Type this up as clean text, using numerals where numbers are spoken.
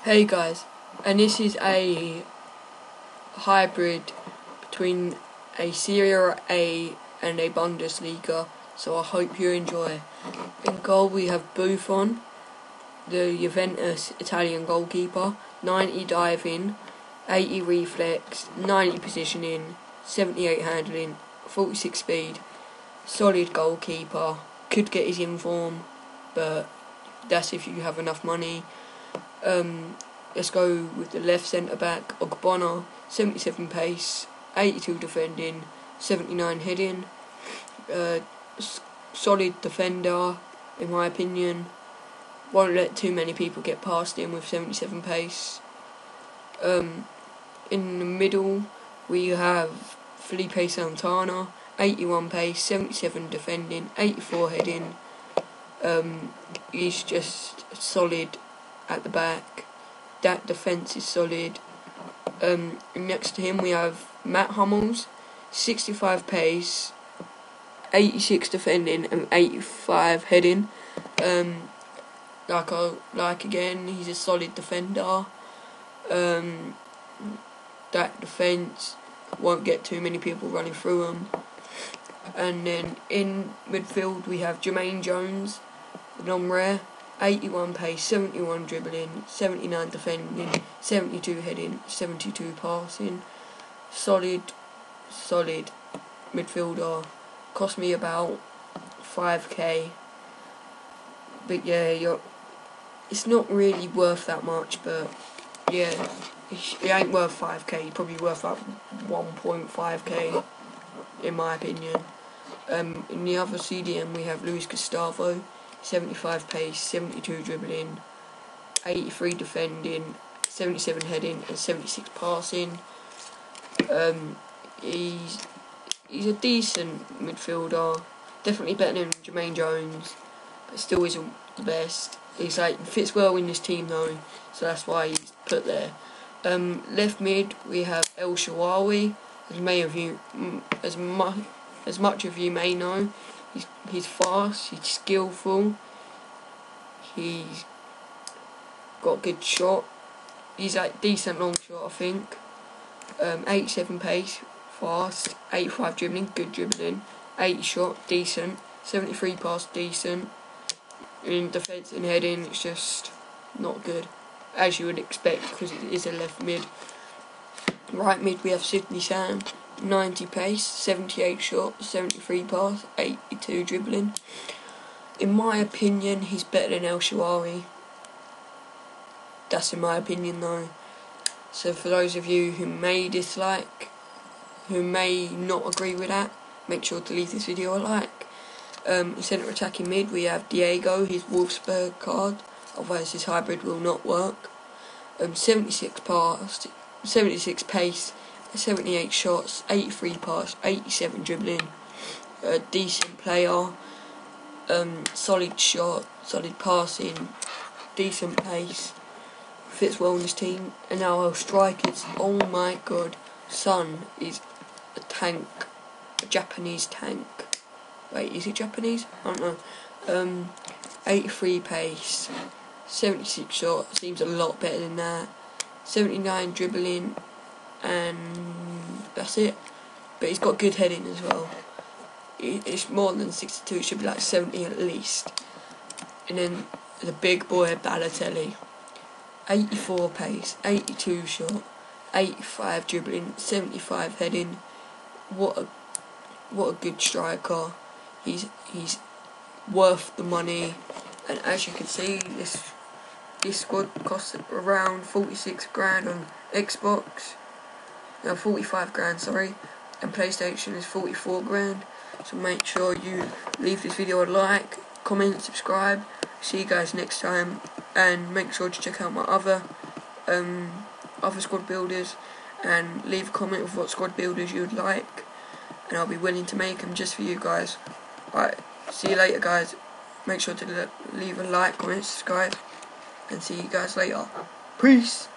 Hey guys, and this is a hybrid between a Serie A and a Bundesliga, so I hope you enjoy. In goal we have Buffon, the Juventus Italian goalkeeper, 90 diving, 80 reflex, 90 positioning, 78 handling, 46 speed, solid goalkeeper, could get his inform, but that's if you have enough money. Let's go with the left centre back, Ogbonna, 77 pace, 82 defending, 79 heading. Solid defender, in my opinion. Won't let too many people get past him with 77 pace. In the middle, we have Felipe Santana, 81 pace, 77 defending, 84 heading. He's just solid at the back. That defence is solid. Next to him we have Matt Hummels, 65 pace, 86 defending and 85 heading. Again, he's a solid defender. That defence won't get too many people running through him. And then in midfield we have Jermaine Jones, non-rare, 81 pace, 71 dribbling, 79 defending, 72 heading, 72 passing. Solid midfielder. Cost me about 5k. But yeah, it's not really worth that much, but yeah, it ain't worth 5k. It's probably worth like 1.5k in my opinion. In the other CDM we have Luis Gustavo, 75 pace, 72 dribbling, 83 defending, 77 heading and 76 passing. He's a decent midfielder, definitely better than Jermaine Jones, but still isn't the best. He's fits well in this team though, so that's why he's put there. Left mid we have El Shaarawy, as much of you may know. He's fast, he's skillful, he's got a good shot, he's decent long shot I think. 87 pace, fast, 85 dribbling, good dribbling, 80 shot, decent, 73 pass, decent. In defence and heading it's just not good, as you would expect because it is a left mid. Right mid we have Sidney Sam, 90 pace, 78 shot, 73 pass, 82 dribbling. In my opinion, he's better than El Shaarawy. That's in my opinion though. So for those of you who may dislike, who may not agree with that, make sure to leave this video a like. In centre attacking mid we have Diego, his Wolfsburg card, otherwise his hybrid will not work. 76 pace, 78 shots, 83 pass, 87 dribbling. A decent player, solid shot, solid passing, decent pace, fits well in this team. And now our strikers, oh my god, Son is a tank, a Japanese tank. Wait, is it Japanese? I don't know. 83 pace, 76 shot, seems a lot better than that. 79 dribbling, and that's it. But he's got good heading as well. It's more than 62, it should be like 70 at least. And then the big boy Balotelli, 84 pace, 82 shot, 85 dribbling, 75 heading. What a good striker. He's worth the money, and as you can see, this squad costs around 46 grand on Xbox. No, 45 grand, sorry, and PlayStation is 44 grand. So make sure you leave this video a like, comment, subscribe. See you guys next time, and make sure to check out my other squad builders, and leave a comment with what squad builders you would like, and I'll be willing to make them just for you guys. Alright, see you later guys. Make sure to leave a like, comment, subscribe, and see you guys later. Peace!